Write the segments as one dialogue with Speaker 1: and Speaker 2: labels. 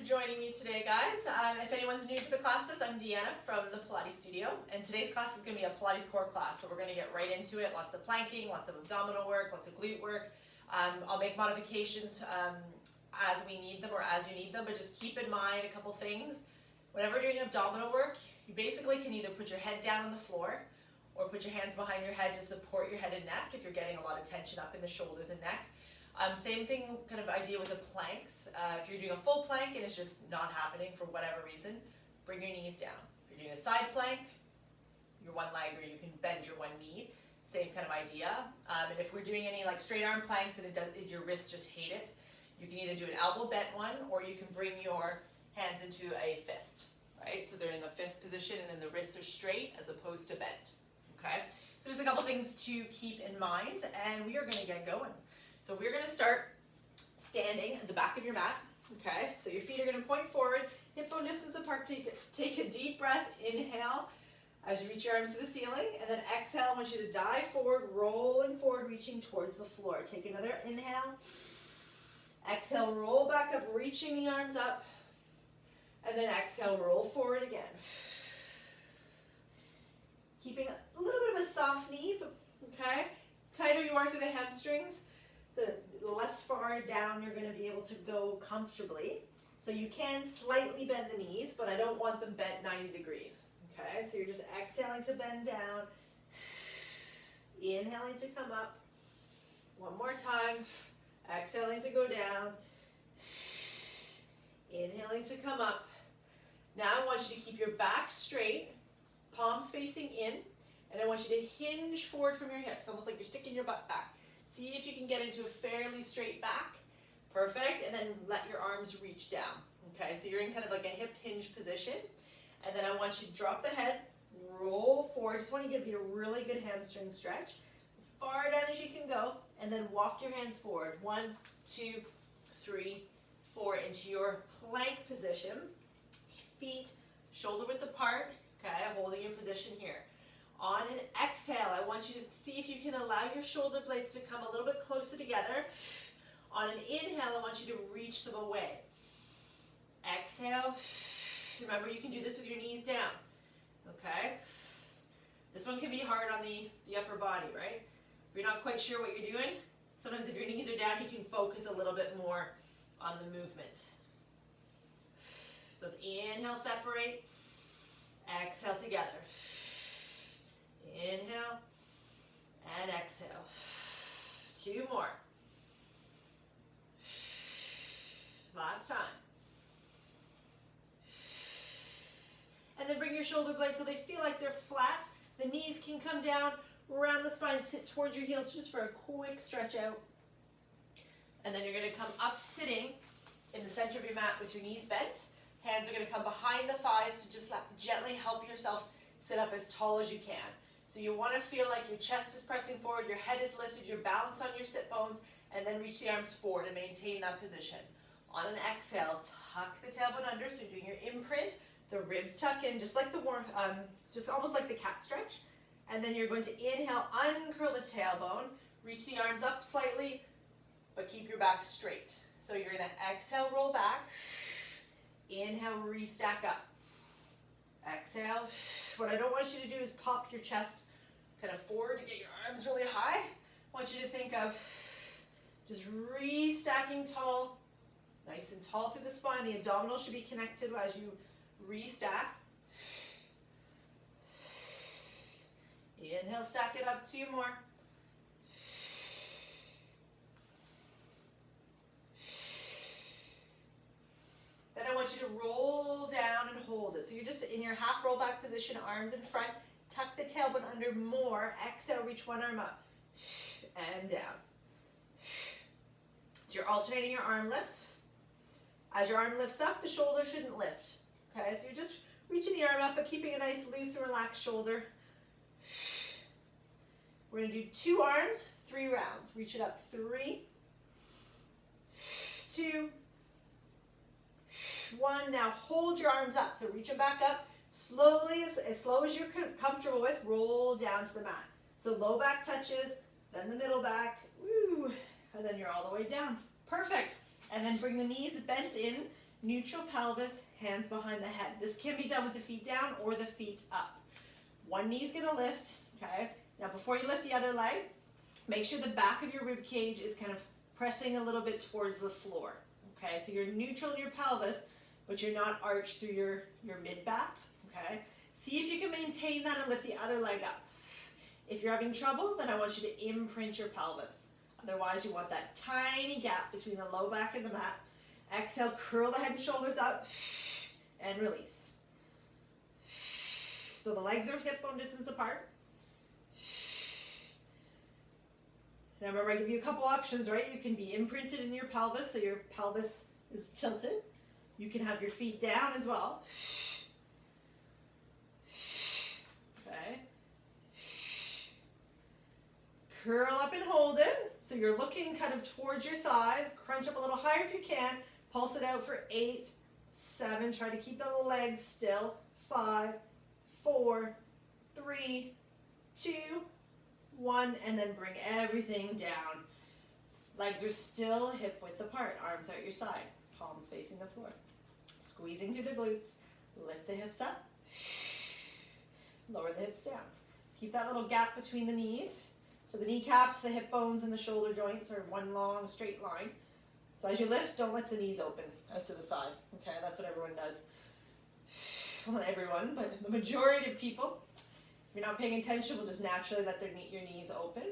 Speaker 1: joining me today, guys. If anyone's new to the classes, I'm Deanna from the Pilates studio, and today's class is going to be a Pilates Core class, so we're going to get right into it. Lots of planking, lots of abdominal work, lots of glute work. I'll make modifications as we need them or as you need them, but just keep in mind a couple things. Whenever you're doing abdominal work, you basically can either put your head down on the floor or put your hands behind your head to support your head and neck if you're getting a lot of tension up in the shoulders and neck. Same thing kind of idea with the planks. If you're doing a full plank and it's just not happening for whatever reason, bring your knees down. If you're doing a side plank, your one leg, or you can bend your one knee, same kind of idea. And if we're doing any like straight arm planks and your wrists just hate it, you can either do an elbow bent one or you can bring your hands into a fist, right? So they're in the fist position and then the wrists are straight as opposed to bent, okay? So just a couple things to keep in mind, and we are going to get going. So we're going to start standing at the back of your mat, okay? So your feet are going to point forward, hip bone distance apart. Take a deep breath, inhale as you reach your arms to the ceiling, and then exhale. I want you to dive forward, rolling forward, reaching towards the floor. Take another inhale. Exhale, roll back up, reaching the arms up, and then exhale, roll forward again. Keeping a little bit of a soft knee, okay? Tighter you are through the hamstrings, the less far down you're going to be able to go comfortably. So you can slightly bend the knees, but I don't want them bent 90 degrees. Okay, so you're just exhaling to bend down, inhaling to come up. One more time, exhaling to go down, inhaling to come up. Now I want you to keep your back straight, palms facing in, and I want you to hinge forward from your hips, almost like you're sticking your butt back. See if you can get into a fairly straight back. Perfect. And then let your arms reach down. Okay, so you're in kind of like a hip hinge position. And then I want you to drop the head, roll forward. Just want to give you a really good hamstring stretch. As far down as you can go. And then walk your hands forward. 1, 2, 3, 4 into your plank position. Feet shoulder width apart. Okay, holding your position here. On an exhale, I want you to see if you can allow your shoulder blades to come a little bit closer together. On an inhale, I want you to reach them away. Exhale. Remember, you can do this with your knees down. Okay? This one can be hard on the upper body, right? If you're not quite sure what you're doing, sometimes if your knees are down, you can focus a little bit more on the movement. So it's inhale, separate. Exhale together. Inhale and exhale. 2 more. Last time. And then bring your shoulder blades so they feel like they're flat. The knees can come down, around the spine, sit towards your heels just for a quick stretch out. And then you're going to come up sitting in the center of your mat with your knees bent. Hands are going to come behind the thighs to just gently help yourself sit up as tall as you can. So you want to feel like your chest is pressing forward, your head is lifted, you're balanced on your sit bones, and then reach the arms forward and maintain that position. On an exhale, tuck the tailbone under, so you're doing your imprint. The ribs tuck in, just like just almost like the cat stretch. And then you're going to inhale, uncurl the tailbone, reach the arms up slightly, but keep your back straight. So you're going to exhale, roll back. Inhale, restack up. Exhale. What I don't want you to do is pop your chest kind of forward to get your arms really high. I want you to think of just restacking tall, nice and tall through the spine. The abdominals should be connected as you restack. Inhale, stack it up. 2 more. Then I want you to roll down and hold it. So you're just in your half roll back position, arms in front. Tuck the tailbone under more. Exhale, reach one arm up and down. So you're alternating your arm lifts. As your arm lifts up, the shoulder shouldn't lift. Okay, so you're just reaching the arm up, but keeping a nice loose and relaxed shoulder. We're going to do 2 arms, 3 rounds. Reach it up. 3, 2, 1. Now hold your arms up. So reach them back up. Slowly, as slow as you're comfortable with, roll down to the mat. So low back touches, then the middle back, woo, and then you're all the way down. Perfect. And then bring the knees bent in. neutral pelvis, hands behind the head. This can be done with the feet down or the feet up. One knee's gonna lift, okay? Now before you lift the other leg, make sure the back of your rib cage is kind of pressing a little bit towards the floor, okay? So you're neutral in your pelvis, but you're not arched through your mid-back, okay? See if you can maintain that and lift the other leg up. If you're having trouble, then I want you to imprint your pelvis. Otherwise, you want that tiny gap between the low back and the mat. Exhale, curl the head and shoulders up, and release. So the legs are hip bone distance apart. Now remember, I give you a couple options, right? You can be imprinted in your pelvis, so your pelvis is tilted. You can have your feet down as well. Okay. Curl up and hold it. So you're looking kind of towards your thighs. Crunch up a little higher if you can. Pulse it out for 8, 7. Try to keep the legs still. 5, 4, 3, 2, 1. And then bring everything down. Legs are still hip width apart. Arms out your side. Palms facing the floor. Squeezing through the glutes. Lift the hips up. Lower the hips down. Keep that little gap between the knees. So the kneecaps, the hip bones, and the shoulder joints are one long straight line. So as you lift, don't let the knees open out to the side. Okay, that's what everyone does. Well, not everyone, but the majority of people, if you're not paying attention, will just naturally let your knees open.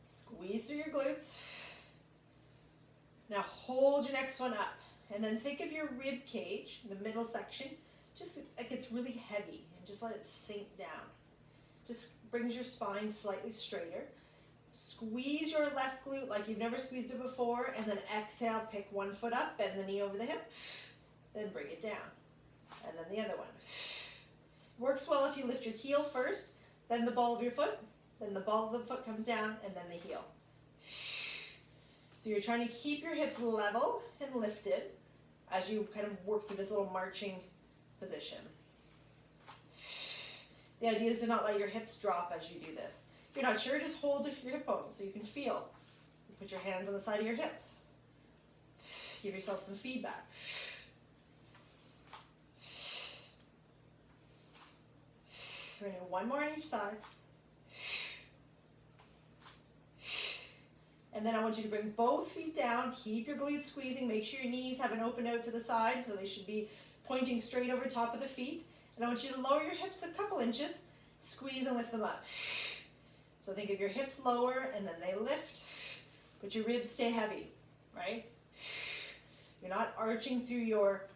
Speaker 1: Squeeze through your glutes. Now hold your next one up. And then think of your rib cage, the middle section, just like it's really heavy. And just let it sink down. Just brings your spine slightly straighter. Squeeze your left glute like you've never squeezed it before, and then exhale, pick one foot up, bend the knee over the hip, then bring it down. And then the other one. Works well if you lift your heel first, then the ball of your foot, then the ball of the foot comes down, and then the heel. So you're trying to keep your hips level and lifted as you kind of work through this little marching position. The idea is to not let your hips drop as you do this. If you're not sure, just hold your hip bones so you can feel. Put your hands on the side of your hips. Give yourself some feedback. We're going to do one more on each side. And then I want you to bring both feet down. Keep your glutes squeezing. Make sure your knees have an open out to the side, so they should be pointing straight over top of the feet. And I want you to lower your hips a couple inches. Squeeze and lift them up. So think of your hips lower, and then they lift. But your ribs stay heavy, right? You're not arching through your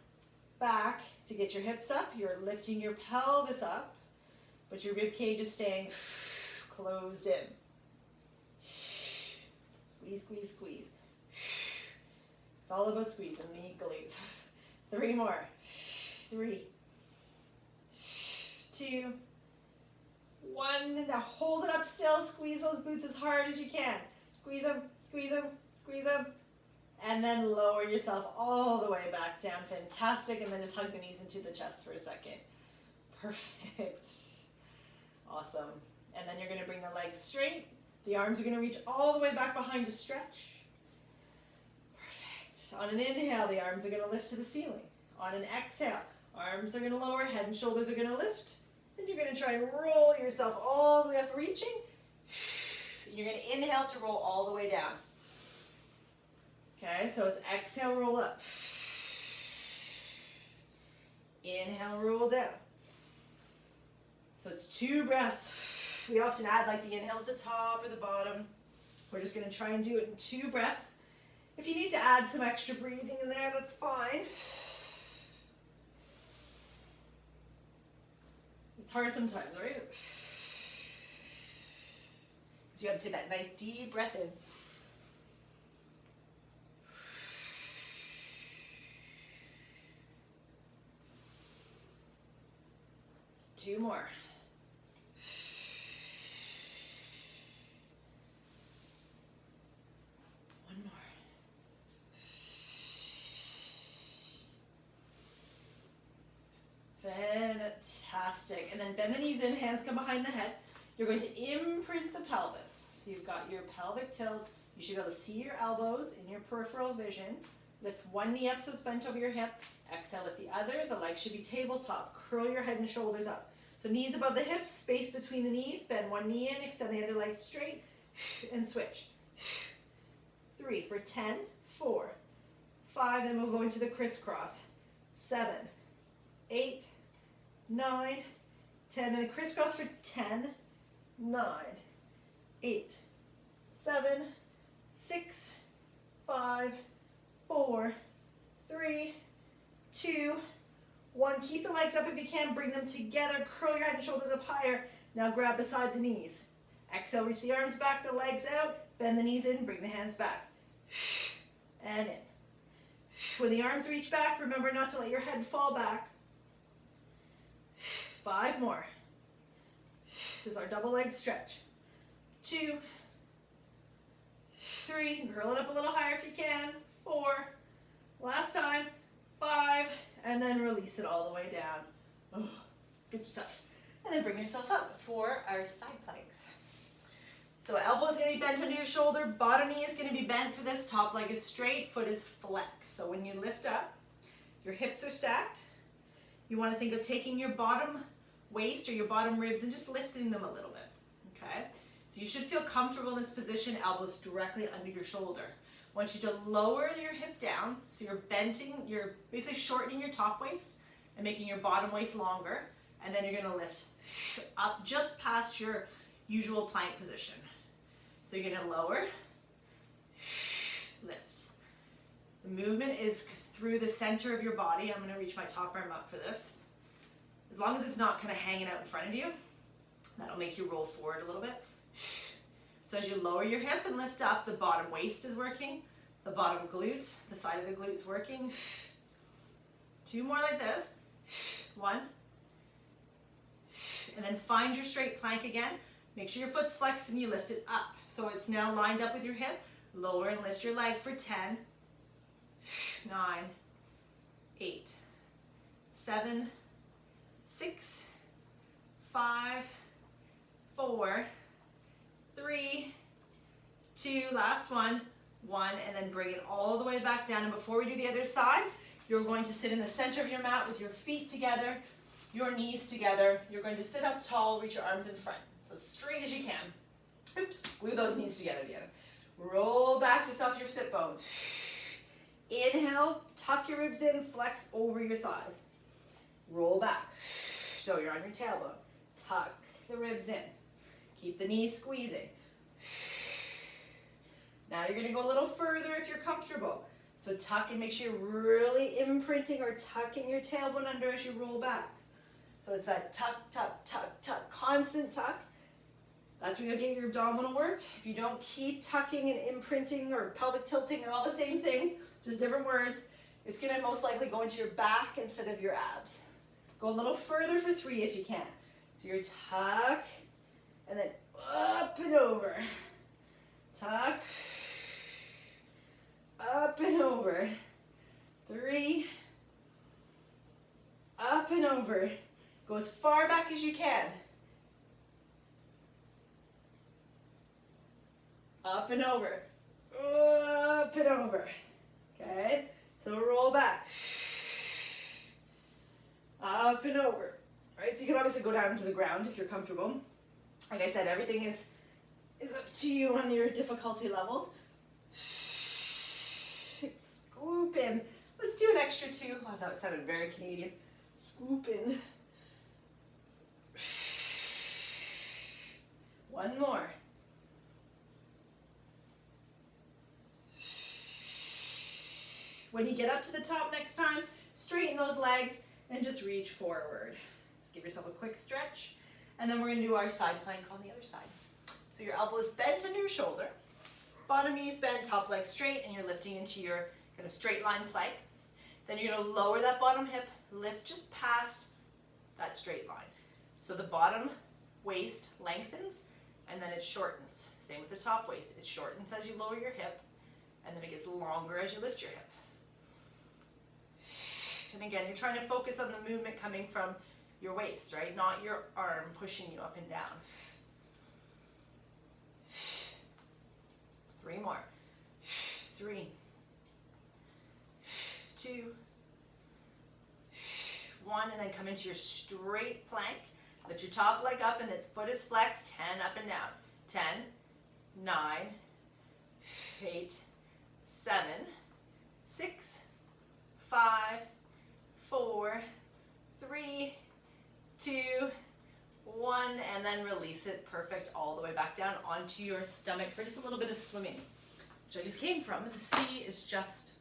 Speaker 1: back to get your hips up. You're lifting your pelvis up, but your rib cage is staying closed in. Squeeze, squeeze, squeeze. It's all about squeezing the glutes. 3 more. 3, 2, 1. Now hold it up still. Squeeze those glutes as hard as you can. Squeeze them, squeeze them, squeeze them. And then lower yourself all the way back down. Fantastic. And then just hug the knees into the chest for a second. Perfect. Awesome. And then you're going to bring the legs straight. The arms are going to reach all the way back behind to stretch. Perfect. On an inhale, the arms are going to lift to the ceiling. On an exhale, arms are going to lower, head and shoulders are going to lift. And you're going to try and roll yourself all the way up, reaching. You're going to inhale to roll all the way down. Okay, so it's exhale, roll up. Inhale, roll down. So it's 2 breaths. We often add like the inhale at the top or the bottom. We're just going to try and do it in 2 breaths. If you need to add some extra breathing in there, that's fine. It's hard sometimes, right? Because you have to take that nice deep breath in. Two more. One more. Fantastic. And then bend the knees in, hands come behind the head. You're going to imprint the pelvis. So you've got your pelvic tilt. You should be able to see your elbows in your peripheral vision. Lift one knee up so it's bent over your hip. Exhale, lift the other. The legs should be tabletop. Curl your head and shoulders up. So knees above the hips, space between the knees. Bend one knee in, extend the other leg straight, and switch. 3 for 10, 4, 5, then we'll go into the crisscross. 7, 8, 9, 10, and the crisscross for 10, 9, 8, 7, 6, 5, 4, 3, 2, 1. Keep the legs up if you can. Bring them together. Curl your head and shoulders up higher. Now grab beside the knees. Exhale, reach the arms back, the legs out. Bend the knees in, bring the hands back. And in. When the arms reach back, remember not to let your head fall back. 5 more. This is our double leg stretch. 2, 3, curl it up a little higher if you can. 4, last time. 5, and then release it all the way down. Oh, good stuff. And then bring yourself up for our side planks. So elbow is going to be bent under your shoulder, bottom knee is going to be bent for this, top leg is straight, foot is flexed. So when you lift up, your hips are stacked. You want to think of taking your bottom waist or your bottom ribs and just lifting them a little bit, okay? So you should feel comfortable in this position, elbows directly under your shoulder. I want you to lower your hip down, so you're basically shortening your top waist and making your bottom waist longer, and then you're going to lift up just past your usual plank position. So you're going to lower, lift. The movement is through the center of your body. I'm going to reach my top arm up for this. As long as it's not kind of hanging out in front of you, that'll make you roll forward a little bit. So as you lower your hip and lift up, the bottom waist is working, the bottom glute, the side of the glute is working. 2 more like this. 1. And then find your straight plank again. Make sure your foot's flexed and you lift it up. So it's now lined up with your hip. Lower and lift your leg for 10, 9, 8, 7, 6, 5, 4, 3, 2, last one, 1, and then bring it all the way back down. And before we do the other side, you're going to sit in the center of your mat with your feet together, your knees together. You're going to sit up tall, reach your arms in front, so as straight as you can. Oops, glue those knees together. Roll back just off your sit bones. Inhale, tuck your ribs in, flex over your thighs. Roll back. So you're on your tailbone. Tuck the ribs in. Keep the knees squeezing. Now you're going to go a little further if you're comfortable. So tuck and make sure you're really imprinting or tucking your tailbone under as you roll back. So it's that tuck, tuck, tuck, tuck, constant tuck. That's where you'll get your abdominal work. If you don't keep tucking and imprinting or pelvic tilting, they're all the same thing, just different words, it's going to most likely go into your back instead of your abs. Go a little further for 3 if you can. So you're tuck, and then up and over. Tuck, up and over. 3, up and over. Go as far back as you can. Up and over. Up and over. Okay? So roll back. Up and over. Alright, so you can obviously go down to the ground if you're comfortable. Like I said, everything is up to you on your difficulty levels. Scoop in. Let's do an extra 2. Oh, that sounded very Canadian. Scoop in. 1 more. When you get up to the top next time, straighten those legs and just reach forward. Just give yourself a quick stretch, and then we're going to do our side plank on the other side. So your elbow is bent under your shoulder, bottom knee is bent, top leg straight, and you're lifting into your kind of straight line plank. Then you're going to lower that bottom hip, lift just past that straight line. So the bottom waist lengthens, and then it shortens. Same with the top waist. It shortens as you lower your hip, and then it gets longer as you lift your hip. And again, you're trying to focus on the movement coming from your waist, right? Not your arm pushing you up and down. 3 more. 3, 2, 1, and then come into your straight plank. Lift your top leg up and its foot is flexed, 10 up and down. 10, 9, 8, 7, 6, 5, 4, 3, 2, 1, and then release it. Perfect. All the way back down onto your stomach for just a little bit of swimming, which I just came from. The sea is just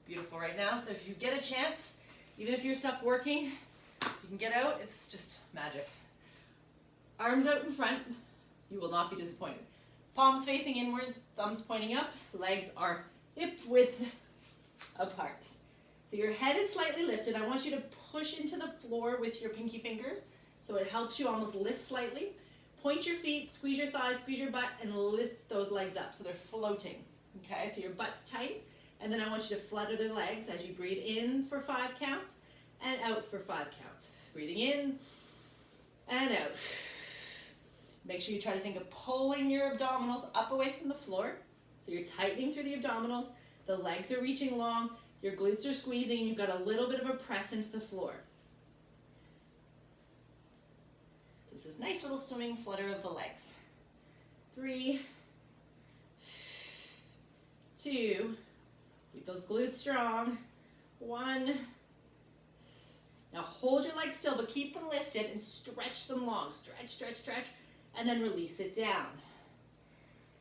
Speaker 1: beautiful right now. So if you get a chance, even if you're stuck working, you can get out. It's just magic. Arms out in front. You will not be disappointed. Palms facing inwards, thumbs pointing up. Legs are hip width apart. So your head is slightly lifted. I want you to push into the floor with your pinky fingers so it helps you almost lift slightly. Point your feet, squeeze your thighs, squeeze your butt, and lift those legs up so they're floating. Okay, so your butt's tight, and then I want you to flutter the legs as you breathe in for 5 counts and out for 5 counts. Breathing in and out. Make sure you try to think of pulling your abdominals up away from the floor. So you're tightening through the abdominals, the legs are reaching long, your glutes are squeezing, and you've got a little bit of a press into the floor. So this is nice little swimming flutter of the legs. 3, 2, keep those glutes strong. 1. Now hold your legs still, but keep them lifted and stretch them long. Stretch, stretch, stretch, and then release it down.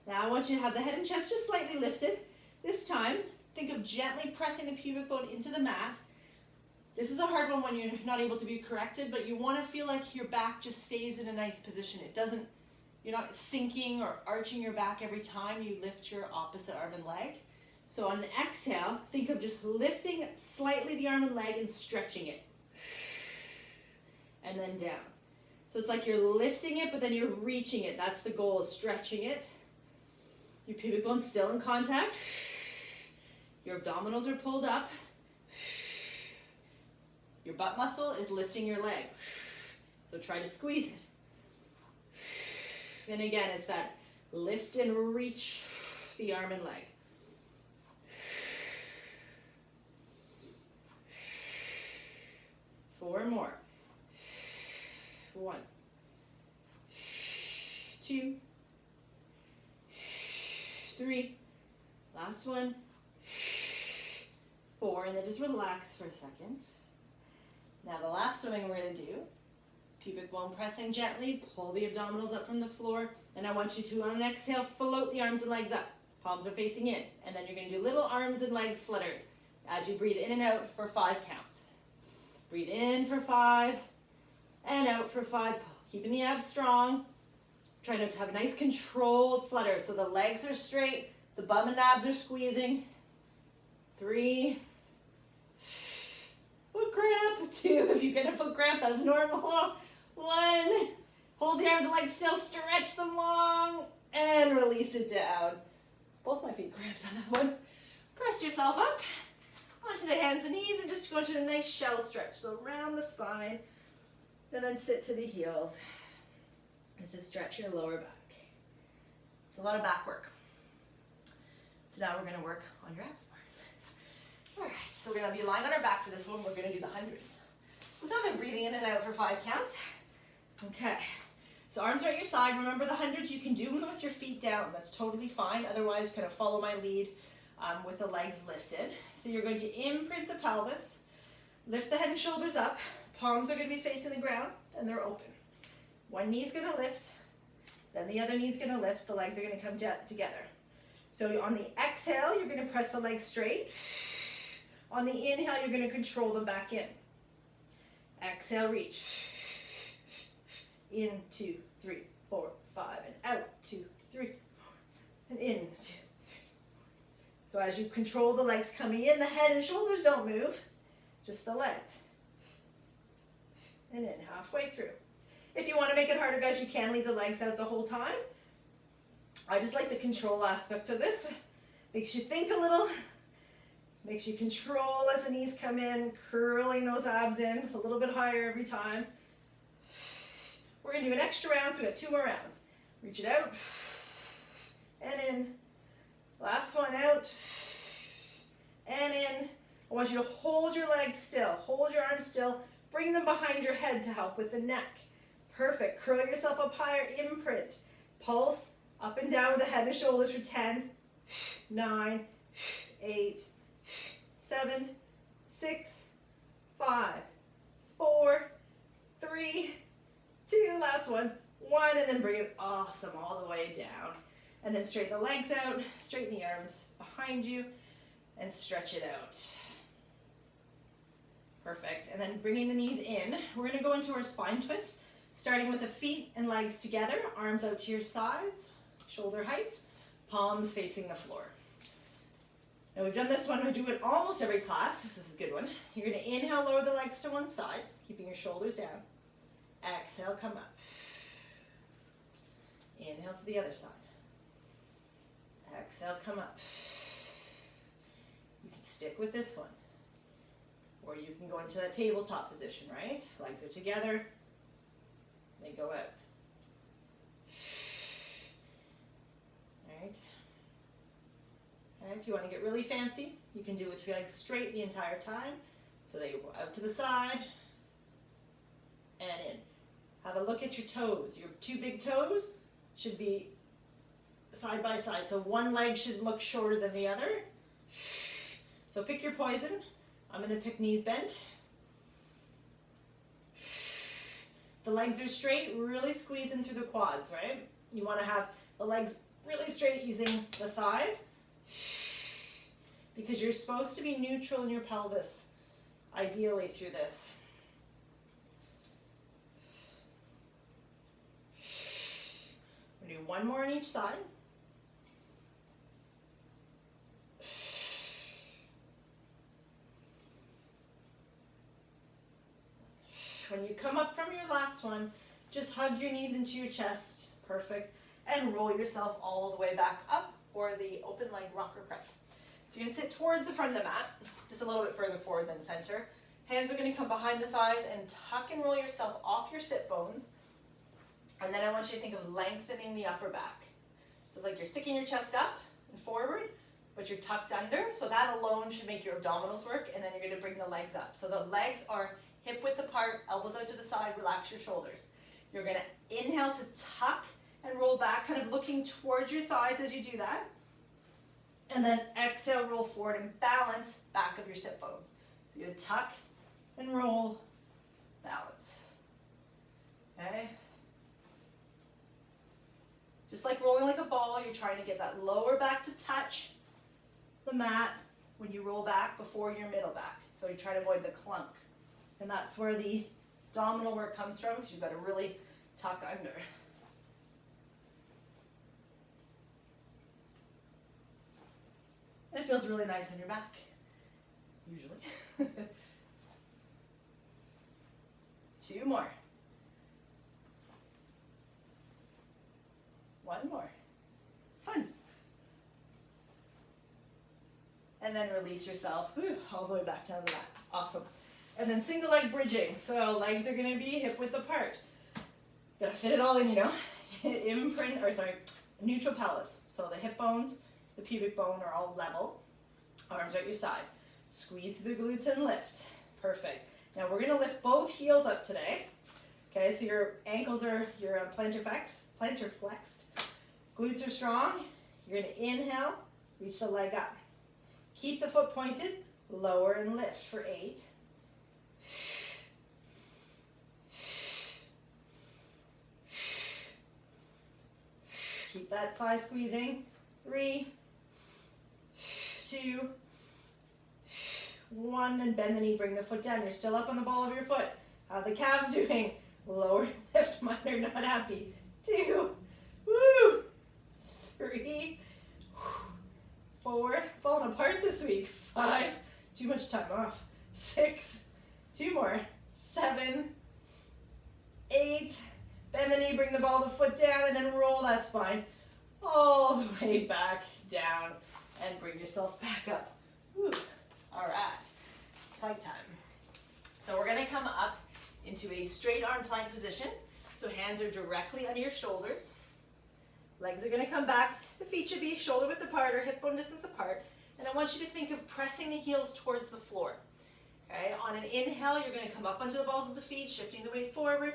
Speaker 1: Now I want you to have the head and chest just slightly lifted. This time, think of gently pressing the pubic bone into the mat. This is a hard one when you're not able to be corrected, but you want to feel like your back just stays in a nice position. It doesn't, you're not sinking or arching your back every time you lift your opposite arm and leg. So on an exhale, think of just lifting slightly the arm and leg and stretching it. And then down. So it's like you're lifting it, but then you're reaching it. That's the goal, is stretching it. Your pubic bone's still in contact. Your abdominals are pulled up. Your butt muscle is lifting your leg. So try to squeeze it. And again, it's that lift and reach the arm and leg. 4 more. 1, 2, 3, last one, 4, and then just relax for a second. Now the last swimming we're going to do, pubic bone pressing gently, pull the abdominals up from the floor, and I want you to, on an exhale, float the arms and legs up. Palms are facing in, and then you're going to do little arms and legs flutters as you breathe in and out for 5 counts. Breathe in for 5, and out for 5, keeping the abs strong. Trying to have a nice controlled flutter so the legs are straight, the bum and abs are squeezing. 3, foot cramp. 2, if you get a foot cramp, that's normal. 1, hold the arms and legs still, stretch them long, and release it down. Both my feet cramped on that one. Press yourself up onto the hands and knees and just go into a nice shell stretch. So round the spine, and then sit to the heels. Just to stretch your lower back. It's a lot of back work. So now we're going to work on your abs more. Alright, so we're going to be lying on our back for this one. We're going to do the hundreds. So now they're breathing in and out for 5 counts. Okay. So arms are at your side. Remember the hundreds, you can do them with your feet down. That's totally fine. Otherwise, kind of follow my lead with the legs lifted. So you're going to imprint the pelvis. Lift the head and shoulders up. Palms are going to be facing the ground and they're open. One knee's going to lift, then the other knee's going to lift. The legs are going to come together. So on the exhale, you're going to press the legs straight. On the inhale, you're going to control them back in. Exhale, reach. In, 2, 3, 4, 5, and out, 2, 3, 4, and in, 2, 3. So as you control the legs coming in, the head and shoulders don't move, just the legs. And in, halfway through. If you want to make it harder, guys, you can leave the legs out the whole time. I just like the control aspect of this. Makes you think a little. Makes you control as the knees come in, curling those abs in a little bit higher every time. We're going to do an extra round, so we've got 2 more rounds. Reach it out. And in. Last one out. And in. I want you to hold your legs still, hold your arms still, bring them behind your head to help with the neck. Perfect. Curl yourself up higher, imprint. Pulse up and down with the head and shoulders for 10, 9, 8, 7, 6, 5, 4, 3, 2, last one, 1, and then bring it awesome all the way down. And then straighten the legs out, straighten the arms behind you, and stretch it out. Perfect. And then bringing the knees in, we're going to go into our spine twist, starting with the feet and legs together, arms out to your sides, shoulder height, palms facing the floor. Now we've done this one, we do it almost every class. This is a good one. You're going to inhale, lower the legs to one side, keeping your shoulders down. Exhale, come up. Inhale to the other side. Exhale, come up. You can stick with this one. Or you can go into that tabletop position, right? Legs are together. They go out. All right. All right. If you want to get really fancy, you can do it with your legs straight the entire time. So they go out to the side and in. Have a look at your toes. Your two big toes should be side by side. So one leg should look shorter than the other. So pick your poison. I'm going to pick knees bent. The legs are straight, really squeezing through the quads, right? You want to have the legs really straight using the thighs because you're supposed to be neutral in your pelvis, ideally through this. We're going to do one more on each side. When you come up from your last one, just hug your knees into your chest, perfect, and roll yourself all the way back up for the open leg rocker prep. So you're going to sit towards the front of the mat, just a little bit further forward than center. Hands are going to come behind the thighs and tuck and roll yourself off your sit bones. And then I want you to think of lengthening the upper back. So it's like you're sticking your chest up and forward, but you're tucked under, so that alone should make your abdominals work, and then you're going to bring the legs up. So the legs are hip width apart, elbows out to the side, relax your shoulders. You're going to inhale to tuck and roll back, kind of looking towards your thighs as you do that. And then exhale, roll forward and balance back of your sit bones. So you're going to tuck and roll, balance. Okay? Just like rolling like a ball, you're trying to get that lower back to touch the mat when you roll back before your middle back. So you try to avoid the clunk. And that's where the abdominal work comes from, because you've got to really tuck under. And it feels really nice on your back, usually. 2 more. 1 more. It's fun. And then release yourself all the way back down the mat. Awesome. And then single leg bridging. So legs are going to be hip width apart. Got to fit it all in, you know. Neutral pelvis. So the hip bones, the pubic bone are all level. Arms at your side. Squeeze through the glutes and lift. Perfect. Now we're going to lift both heels up today. Okay, so your ankles are plantar flexed. Glutes are strong. You're going to inhale, reach the leg up. Keep the foot pointed, lower and lift for 8. Keep that thigh squeezing. 3, 2, 1, and bend the knee, bring the foot down. You're still up on the ball of your foot. How are the calves doing? Lower, lift, mine are not happy. 2, woo, 3, 4, falling apart this week. 5, too much time off. 6, 2 more. 7, 8, bend the knee, bring the ball of the foot down, and then roll that spine all the way back down, and bring yourself back up. Woo. All right, plank time. So we're gonna come up into a straight arm plank position. So hands are directly under your shoulders. Legs are gonna come back. The feet should be shoulder width apart or hip bone distance apart. And I want you to think of pressing the heels towards the floor. Okay, on an inhale, you're going to come up onto the balls of the feet, shifting the weight forward.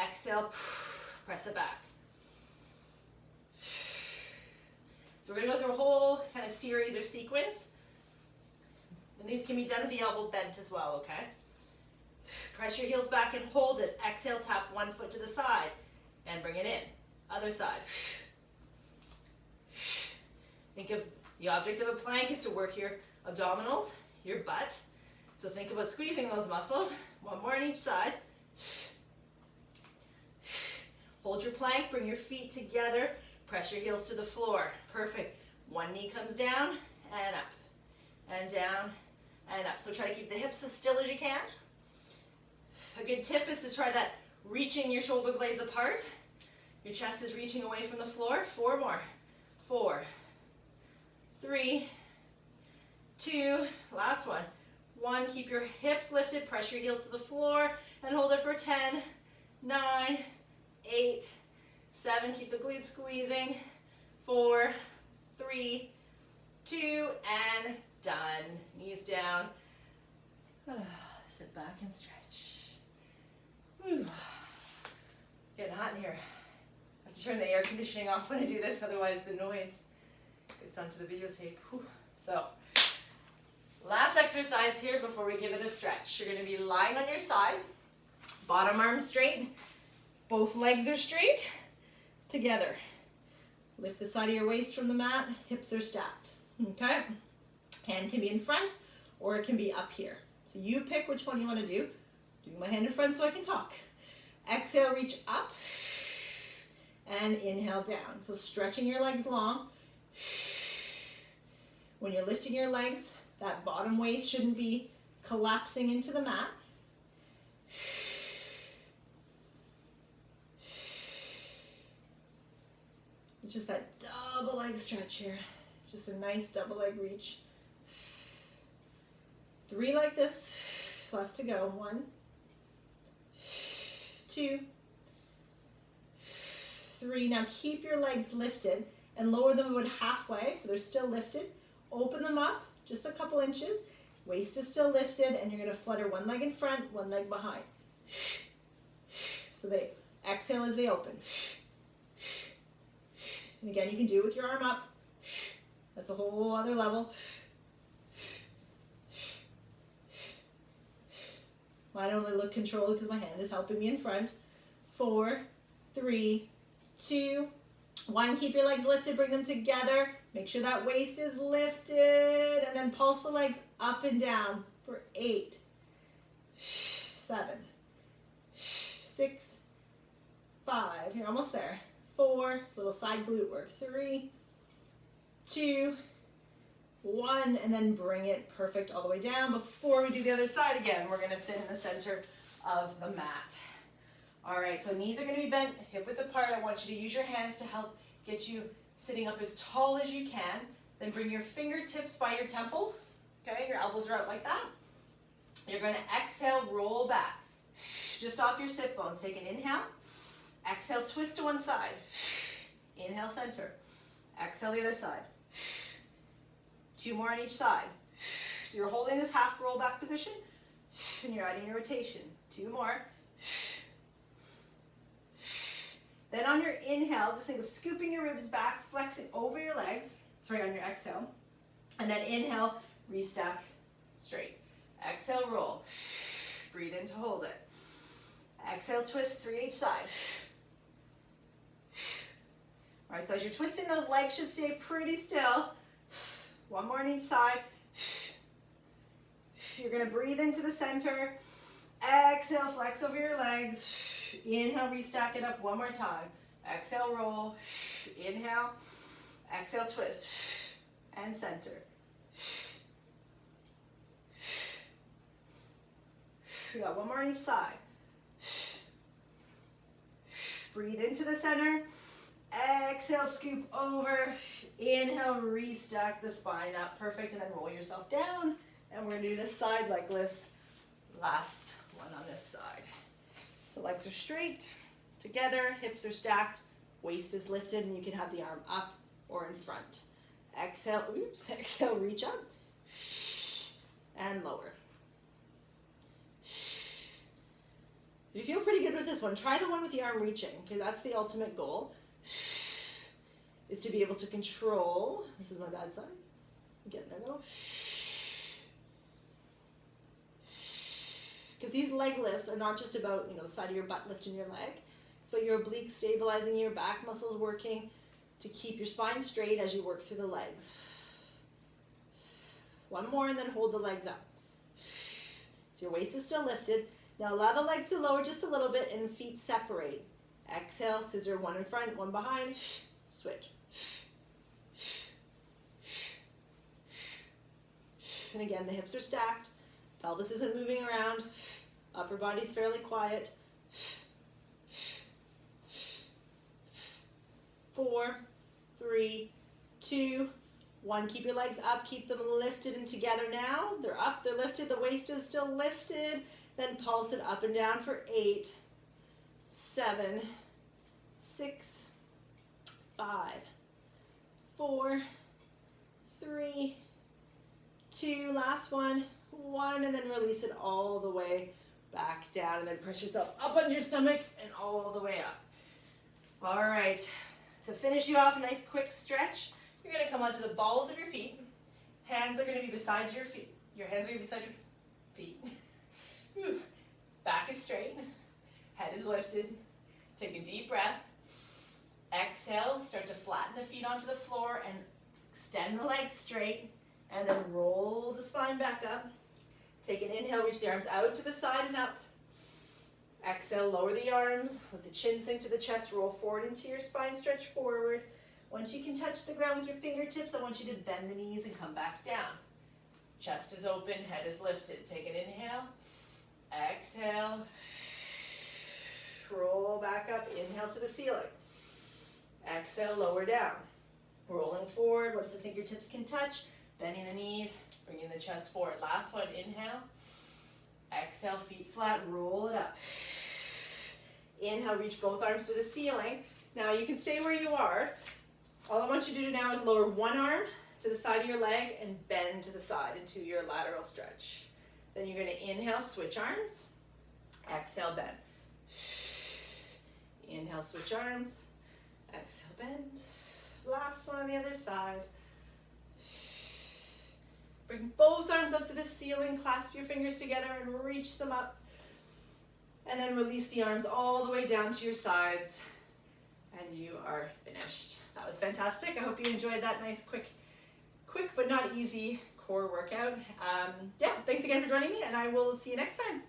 Speaker 1: Exhale, press it back. So we're going to go through a whole kind of series or sequence. And these can be done with the elbow bent as well, okay? Press your heels back and hold it. Exhale, tap one foot to the side and bring it in. Other side. Think of the object of a plank is to work your abdominals, your butt. So think about squeezing those muscles. One more on each side. Hold your plank, bring your feet together, press your heels to the floor. Perfect. One knee comes down and up, and down and up. So try to keep the hips as still as you can. A good tip is to try that reaching your shoulder blades apart. Your chest is reaching away from the floor. 4 more. 4, 3, 2, last one. 1, keep your hips lifted, press your heels to the floor, and hold it for 10, 9, 8, 7, keep the glutes squeezing, 4, 3, 2, and done. Knees down. Sit back and stretch. Whew. Getting hot in here. I have to turn the air conditioning off when I do this, otherwise the noise gets onto the videotape. Whew. So, last exercise here before we give it a stretch. You're going to be lying on your side, bottom arm straight, both legs are straight, together. Lift the side of your waist from the mat, hips are stacked, okay? Hand can be in front or it can be up here. So you pick which one you want to do. Doing my hand in front so I can talk. Exhale, reach up, and inhale down. So stretching your legs long. When you're lifting your legs, that bottom waist shouldn't be collapsing into the mat. It's just that double leg stretch here. It's just a nice double leg reach. 3 like this. Left to go. 1, 2, 3. Now keep your legs lifted and lower them about halfway so they're still lifted. Open them up just a couple inches. Waist is still lifted and you're going to flutter one leg in front, one leg behind. So they exhale as they open. And again, you can do it with your arm up. That's a whole other level. Mine only look controlled because my hand is helping me in front. 4, 3, 2, 1. Keep your legs lifted, bring them together. Make sure that waist is lifted, and then pulse the legs up and down for 8, 7, 6, 5. You're almost there. 4, it's a little side glute work. 3, 2, 1, and then bring it perfect all the way down. Before we do the other side again, we're going to sit in the center of the mat. All right, so knees are going to be bent, hip width apart. I want you to use your hands to help get you sitting up as tall as you can. Then bring your fingertips by your temples. Okay, your elbows are out like that. You're going to exhale, roll back. Just off your sit bones. Take an inhale. Exhale, twist to one side. Inhale, center. Exhale, the other side. 2 more on each side. So you're holding this half roll back position, and you're adding your rotation. 2 more. Then on your inhale, just think of scooping your ribs back, flexing over your legs. Sorry, on your exhale. And then inhale, restack straight. Exhale, roll. Breathe in to hold it. Exhale, twist, 3 each side. All right, so as you're twisting, those legs should stay pretty still. 1 more on each side. You're going to breathe into the center. Exhale, flex over your legs. Inhale, restack it up 1 more time. Exhale, roll. Inhale. Exhale, twist. And center. We got 1 more on each side. Breathe into the center. Exhale, scoop over. Inhale, restack the spine up. Perfect. And then roll yourself down. And we're going to do this side leg lifts. Last one on this side. So legs are straight, together, hips are stacked, waist is lifted, and you can have the arm up or in front. Exhale, oops, exhale, reach up. And lower. So you feel pretty good with this one. Try the one with the arm reaching, because that's the ultimate goal, is to be able to control, this is my bad side, I'm getting there though. Because these leg lifts are not just about, the side of your butt lifting your leg. It's about your obliques stabilizing, your back muscles working to keep your spine straight as you work through the legs. One more and then hold the legs up. So your waist is still lifted. Now allow the legs to lower just a little bit and feet separate. Exhale, scissor, one in front, one behind. Switch. And again, the hips are stacked. Pelvis isn't moving around. Upper body's fairly quiet. 4, 3, 2, 1. Keep your legs up. Keep them lifted and together now. They're up, they're lifted. The waist is still lifted. Then pulse it up and down for 8, 7, 6, 5, 4, 3, 2, last one, 1, and then release it all the way back down, and then press yourself up on your stomach and all the way up. All right, to finish you off, a nice quick stretch. You're going to come onto the balls of your feet. Hands are going to be beside your feet. Your hands are going to be beside your feet. Back is straight. Head is lifted. Take a deep breath. Exhale, start to flatten the feet onto the floor and extend the legs straight. And then roll the spine back up. Take an inhale, reach the arms out to the side and up. Exhale, lower the arms, let the chin sink to the chest, roll forward into your spine, stretch forward. Once you can touch the ground with your fingertips, I want you to bend the knees and come back down. Chest is open, head is lifted. Take an inhale, exhale, roll back up, inhale to the ceiling. Exhale, lower down. Rolling forward, once the fingertips can touch, bending the knees, bringing the chest forward. Last one, inhale. Exhale, feet flat, roll it up. Inhale, reach both arms to the ceiling. Now you can stay where you are. All I want you to do now is lower one arm to the side of your leg and bend to the side into your lateral stretch. Then you're going to inhale, switch arms. Exhale, bend. Inhale, switch arms. Exhale, bend. Last one on the other side. Bring both arms up to the ceiling, clasp your fingers together and reach them up. And then release the arms all the way down to your sides. And you are finished. That was fantastic. I hope you enjoyed that nice, quick but not easy core workout. Yeah, thanks again for joining me, and I will see you next time.